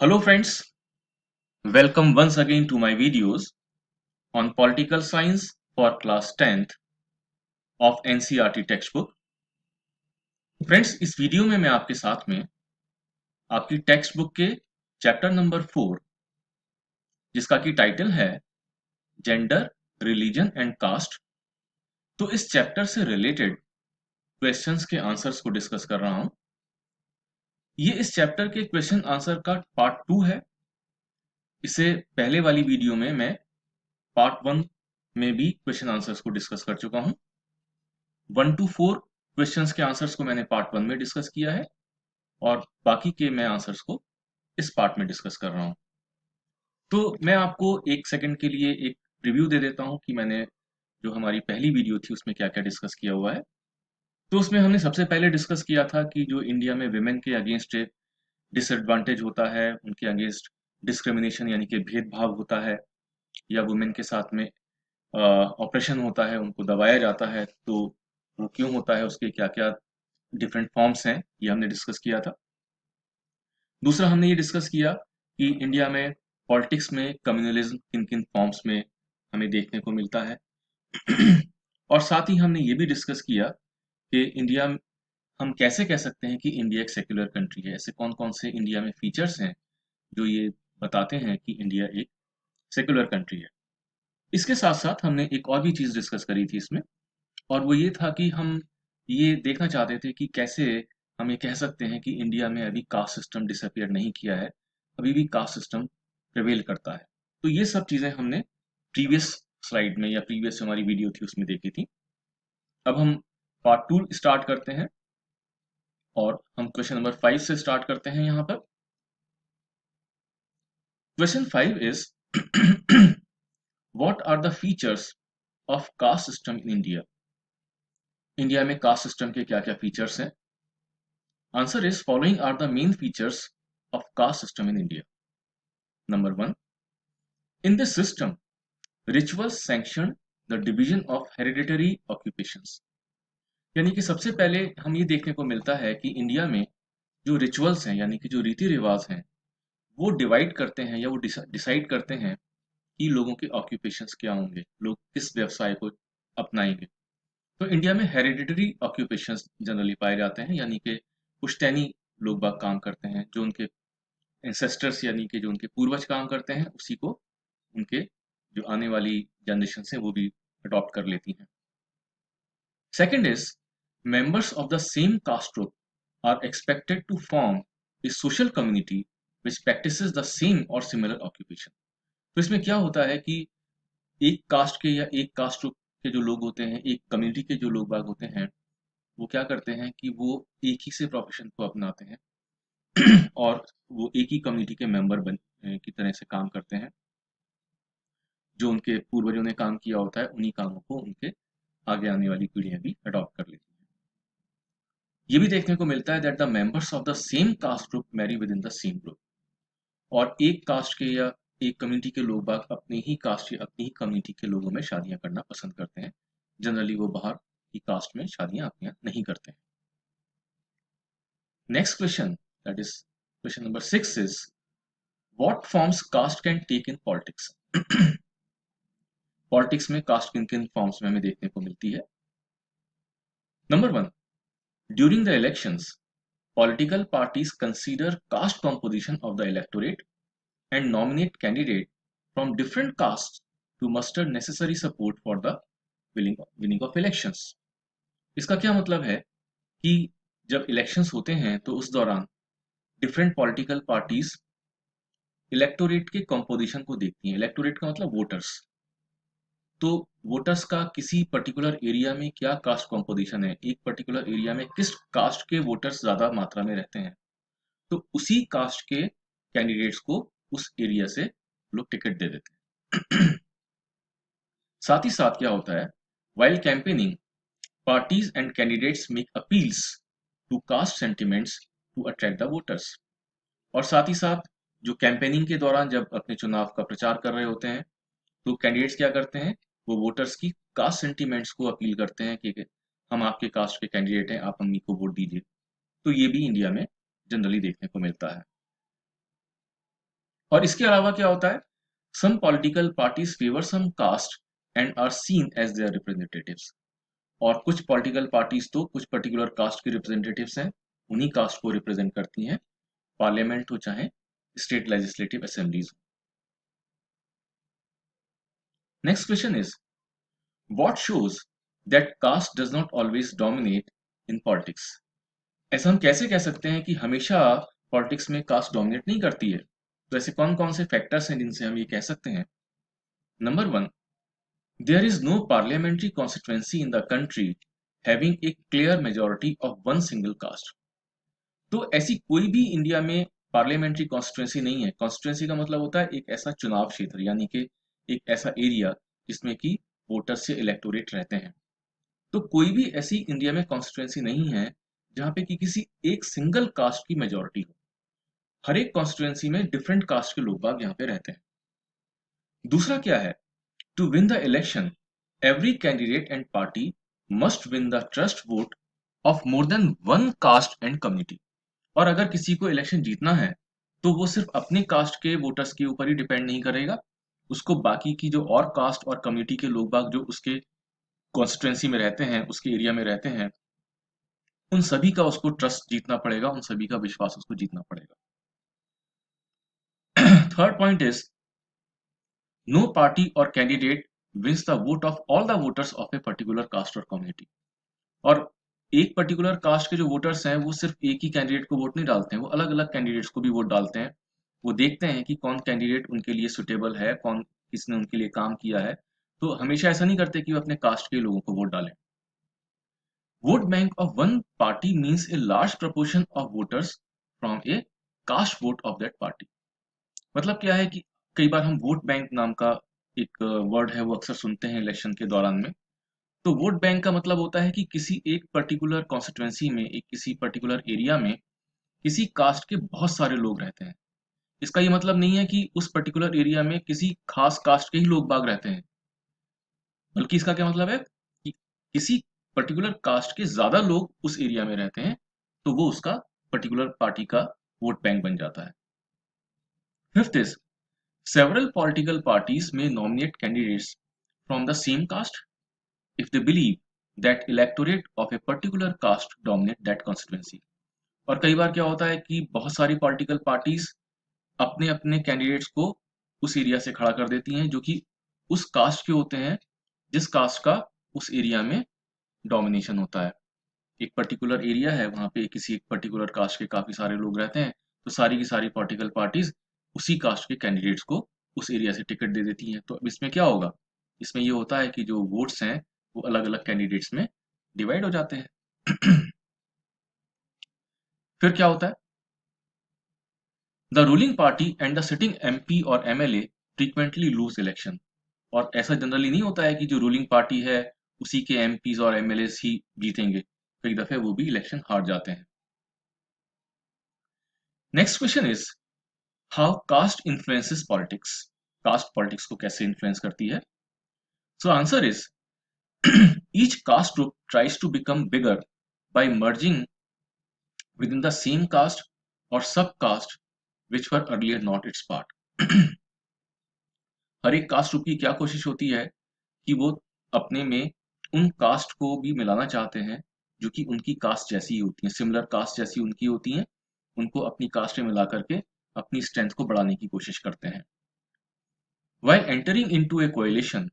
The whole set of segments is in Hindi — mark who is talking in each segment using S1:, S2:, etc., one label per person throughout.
S1: Hello friends, welcome once again to my videos on political science for class 10th of NCERT textbook. Friends इस वीडियो में मैं आपके साथ में आपकी टेक्स्ट बुक के चैप्टर नंबर 4 जिसका की टाइटल है जेंडर, रिलीजन एंड कास्ट, तो इस चैप्टर से रिलेटेड क्वेश्चंस के आंसर्स को डिस्कस कर रहा हूं। ये इस चैप्टर के क्वेश्चन आंसर का पार्ट 2 है। इससे पहले वाली वीडियो में मैं पार्ट 1 में भी क्वेश्चन आंसर्स को डिस्कस कर चुका हूं। 1 to 4 क्वेश्चंस के आंसर्स को मैंने पार्ट 1 में डिस्कस किया है और बाकी के मैं आंसर्स को इस पार्ट में डिस्कस कर रहा हूं। तो मैं आपको एक सेकंड के लिए एक रिव्यू दे देता हूं कि मैंने जो हमारी पहली वीडियो थी उसमें क्या-क्या डिस्कस किया हुआ है। तो उसमें हमने सबसे पहले डिस्कस किया था कि जो इंडिया में विमेन के अगेंस्ट डिसएडवांटेज होता है, उनके अगेंस्ट डिस्क्रिमिनेशन यानी कि भेदभाव होता है या वुमेन के साथ में ऑपरेशन होता है, उनको दबाया जाता है, तो वो क्यों होता है, उसके क्या-क्या डिफरेंट फॉर्म्स हैं, ये हमने डिस्कस किया था। दूसरा हमने ये डिस्कस किया कि इंडिया में पॉलिटिक्स में कम्युनलिज्म किन-किन फॉर्म्स में हमें देखने को मिलता है। और साथ ही हमने ये भी डिस्कस किया कि इंडिया हम कैसे कह सकते हैं कि इंडिया एक सेक्युलर कंट्री है। ऐसे कौन-कौन से इंडिया में फीचर्स हैं जो ये बताते हैं कि इंडिया एक सेक्युलर कंट्री है। इसके साथ-साथ हमने एक और भी चीज़ डिस्कस करी थी इसमें, और वो ये था कि हम ये देखना चाहते थे कि कैसे हम ये कह सकते हैं कि इंडिया में अभी कास्ट सिस्टम डिसअपियर नहीं किया है, अभी भी कास्ट सिस्टम प्रिवेल करता है। तो ये सब चीज़ें हमने प्रीवियस स्लाइड में या प्रीवियस जो हमारी वीडियो थी उसमें देखी थी। अब हम पार्ट 2 स्टार्ट करते हैं और हम क्वेश्चन नंबर 5 से स्टार्ट करते हैं यहाँ पर। Question 5 is what are the features of caste system in India? India में कास्ट सिस्टम के क्या-क्या फीचर्स हैं? Answer is following are the main features of caste system in India. Number one, in this system, rituals sanction the division of hereditary occupations. यानी कि सबसे पहले हम ये देखने को मिलता है कि इंडिया में जो रिचुअल्स हैं यानी कि जो रीति रिवाज हैं वो डिवाइड करते हैं या वो डिसाइड करते हैं कि लोगों के ऑक्यूपेशंस क्या होंगे, लोग किस व्यवसाय को अपनाएंगे। तो इंडिया में हेरिडिटरी ऑक्यूपेशंस जनरली पाए जाते हैं, यानी कि पुश्तैनी लोग बाग काम करते हैं, जो उनके एंसेस्टर्स यानी कि जो उनके पूर्वज काम करते हैं उसी को उनके जो आने वाली जनरेशन है वो भी अडॉप्ट कर लेती हैं। Second is members of the same caste group are expected to form a social community which practises the same or similar occupation. तो इसमें क्या होता है कि एक कास्ट के या एक कास्ट ग्रुप के जो लोग होते हैं, एक कम्युनिटी के जो लोग बाग होते हैं, वो क्या करते हैं कि वो एक ही से प्रोफेशन को अपनाते हैं और वो एक ही कम्युनिटी के मेंबर की तरह से काम करते हैं। जो उनके पूर्वजों ने काम किया होता है उन्हीं कामों को उनके आगे आने वाली पीढ़ियां भी अडॉप्ट कर लेती हैं। ये भी देखने को मिलता है that the members of the same caste group marry with in the same group. और एक कास्ट के या एक कम्युनिटी के लोग बाग अपने ही कास्ट या अपनी ही कम्युनिटी के लोगों में शादियां करना पसंद करते हैं। जनरली वो बाहर की कास्ट में शादियां अपने यहाँ नहीं करते हैं। Next question, that is question number 6 is what forms caste can take in politics? Politics में कास्ट किन किन फॉर्म्स में हमें देखने को मिलती है? Number 1, during the elections, political parties consider caste composition of the electorate and nominate candidates from different castes to muster necessary support for the winning of elections. इसका क्या मतलब है कि जब इलेक्शंस होते हैं तो उस दौरान डिफरेंट पॉलिटिकल पार्टीज इलेक्टोरेट के कंपोजिशन को देखती हैं। इलेक्टोरेट का मतलब वोटर्स। तो वोटर्स का किसी पर्टिकुलर एरिया में क्या कास्ट कंपोजिशन है, एक पर्टिकुलर एरिया में किस कास्ट के वोटर्स ज्यादा मात्रा में रहते हैं, तो उसी कास्ट के कैंडिडेट्स को उस एरिया से लोग टिकट दे देते हैं। साथ ही साथ क्या होता है, while campaigning parties and candidates make appeals to caste sentiments to attract the voters. और साथ ही साथ जो कैंपेनिंग के दौरान जब अपने चुनाव का प्रचार कर रहे होते हैं तो कैंडिडेट्स क्या करते हैं, वो वोटर्स की कास्ट सेंटिमेंट्स को अपील करते हैं कि हम आपके कास्ट के कैंडिडेट हैं, आप हमनी को वोट दीजिए। तो ये भी इंडिया में जनरली देखने को मिलता है। और इसके अलावा क्या होता है, some political parties favour some caste and are seen as their representatives. और कुछ पॉलिटिकल पार्टीज तो कुछ पर्टिकुलर कास्ट के रिप्रेजेंटेटिव्स हैं, उन्हीं कास्ट को रिप्रेजेंट करती हैं, पार्लियामेंट हो चाहे state legislative assemblies. Next question is what shows that caste does not always dominate in politics. ऐसा हम कैसे कह सकते हैं कि हमेशा पॉलिटिक्स में कास्ट डोमिनेट नहीं करती है? तो ऐसे कौन कौन से फैक्टर्स हैं जिनसे हम ये कह सकते हैं? Number one, there is no parliamentary constituency in the country having a clear majority of one single caste. तो ऐसी कोई भी इंडिया में पार्लियामेंट्री कॉन्स्टिट्यूएंसी नहीं है। कॉन्स्टिट्यूएंसी का मतलब होता है एक ऐसा चुनाव क्षेत्र, यानी कि एक ऐसा एरिया जिसमें कि वोटर्स से इलेक्टोरेट रहते हैं। तो कोई भी ऐसी इंडिया में कॉन्स्टिट्यूएंसी नहीं है जहाँ पे कि किसी एक सिंगल कास्ट की मेजोरिटी हो। हर एक कॉन्स्टिट्यूएंसी में डिफरेंट कास्ट के लोग बाग यहाँ पे रहते हैं। दूसरा क्या है, to win the election every candidate and party must win the trust vote of more than one caste and community. और अगर किसी को इलेक्शन जीतना है तो वो सिर्फ अपनी कास्ट के वोटर्स के ऊपर ही डिपेंड नहीं करेगा, उसको बाकी की जो और कास्ट और कम्युनिटी के लोग बाग जो उसके कॉन्स्टिट्यूएंसी में रहते हैं, उसके एरिया में रहते हैं, उन सभी का उसको ट्रस्ट जीतना पड़ेगा, उन सभी का विश्वास उसको जीतना पड़ेगा। Third point is no party और candidate wins the vote of all the voters of a particular caste और कम्युनिटी। और एक पर्टिकुलर कास्ट के जो वोटर्स हैं वो सिर्फ एक ही कैंडिडेट को वोट नहीं डालते हैं, वो अलग अलग कैंडिडेट्स को भी वोट डालते हैं। वो देखते हैं कि कौन कैंडिडेट उनके लिए सुटेबल है, कौन किसने उनके लिए काम किया है। तो हमेशा ऐसा नहीं करते कि वो अपने कास्ट के लोगों को वोट डालें। Vote bank of one party means a large proportion of voters from a caste vote of that party. मतलब क्या है कि कई बार हम वोट बैंक नाम का एक वर्ड है वो अक्सर सुनते हैं इलेक्शन के दौरान में। तो वोट बैंक का मतलब होता है कि किसी एक पर्टिकुलर कॉन्स्टिट्यूएंसी में, एक किसी पर्टिकुलर एरिया में किसी कास्ट के बहुत सारे लोग रहते हैं। इसका ये मतलब नहीं है कि उस पर्टिकुलर एरिया में किसी खास कास्ट के ही लोग बाग रहते हैं, बल्कि इसका क्या मतलब है कि किसी पर्टिकुलर कास्ट के ज्यादा लोग उस एरिया में रहते हैं, तो वो उसका पर्टिकुलर पार्टी का वोट बैंक बन जाता है। Fifth is several political parties may nominate candidates from the same caste if they believe that electorate of a particular caste dominate that constituency। और कई बार क्या होता है कि बहुत सारी पॉलिटिकल पार्टीज अपने अपने कैंडिडेट्स को उस एरिया से खड़ा कर देती हैं जो कि उस कास्ट के होते हैं जिस कास्ट का उस एरिया में डोमिनेशन होता है। एक पर्टिकुलर एरिया है, वहां पे किसी एक पर्टिकुलर कास्ट के काफी सारे लोग रहते हैं, तो सारी की सारी पॉलिटिकल पार्टीज उसी कास्ट के कैंडिडेट्स को उस एरिया से टिकट दे देती हैं। तो अब इसमें क्या होगा, इसमें ये होता है कि जो वोट्स हैं वो अलग अलग कैंडिडेट्स में डिवाइड हो जाते हैं। फिर क्या होता है, the ruling party and the sitting MP और एमएलए फ्रीक्वेंटली लूज इलेक्शन। और ऐसा जनरली नहीं होता है कि जो रूलिंग पार्टी है उसी के एमपीज और एमएलए ही जीतेंगे, कई दफे वो भी इलेक्शन हार जाते हैं। Next question is how caste influences politics. Caste politics को कैसे इन्फ्लुएंस करती है? So answer is each caste group tries to become bigger by merging with in the same caste और sub caste which were earlier not its part. हर एक कास्ट ग्रुप की क्या कोशिश होती है कि वो अपने में उन कास्ट को भी मिलाना चाहते हैं जो कि उनकी कास्ट जैसी ही होती हैं, सिमिलर कास्ट जैसी उनकी होती हैं, उनको अपनी कास्ट में मिला करके अपनी स्ट्रेंथ को बढ़ाने की कोशिश करते हैं। While entering into a coalition,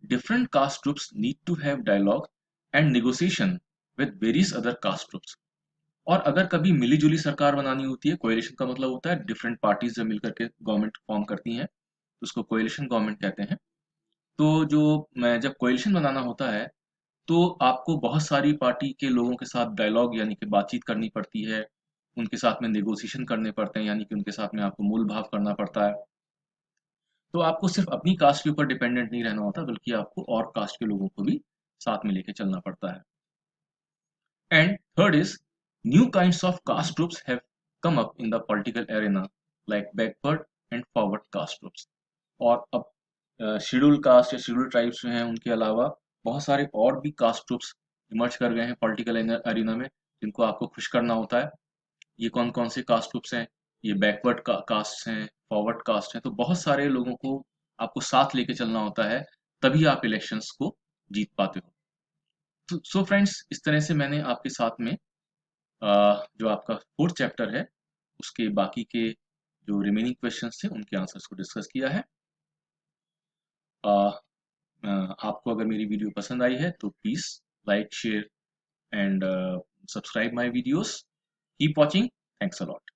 S1: different caste groups need to have dialogue and negotiation with various other caste groups। और अगर कभी मिली-जुली सरकार बनानी होती है, कोएलिशन का मतलब होता है डिफरेंट पार्टीज जब मिलकर के गवर्नमेंट फॉर्म करती हैं, तो उसको कोएलिशन गवर्नमेंट कहते हैं। तो जब कोएलिशन बनाना होता है, तो आपको बहुत सारी पार्टी के लोगों के साथ डायलॉग यानी कि बातचीत करनी पड़ती है, उनके साथ में नेगोशिएशन करने पड़ते हैं, यानी कि उनके साथ में आपको मोल भाव करना पड़ता है। तो आपको सिर्फ अपनी कास्ट के ऊपर डिपेंडेंट नहीं रहना होता, बल्कि आपको और कास्ट के लोगों को भी साथ में लेके चलना पड़ता है। And third is new kinds of caste groups have come up in the political arena like backward and forward caste groups. और अब शेड्यूल कास्ट या शेड्यूल ट्राइब्स जो हैं उनके अलावा बहुत सारे और भी कास्ट ग्रुप्स इमर्ज कर गए हैं पॉलिटिकल एरिना में, जिनको आपको खुश करना होता है। ये कौन कौन से कास्ट ग्रुप्स हैं? ये बैकवर्ड कास्ट हैं, फॉरवर्ड कास्ट हैं, तो बहुत सारे लोगों को आपको साथ लेके चलना होता है, तभी आप इलेक्शंस को जीत पाते हो। तो सो फ्रेंड्स, इस तरह से मैंने आपके साथ में जो आपका फोर्थ चैप्टर है उसके बाकी के जो रिमेनिंग क्वेश्चंस थे उनके आंसर्स को डिस्कस किया है। अ, आपको अगर मेरी वीडियो पसंद आई है तो please like, share and subscribe my videos. Keep watching. Thanks a lot.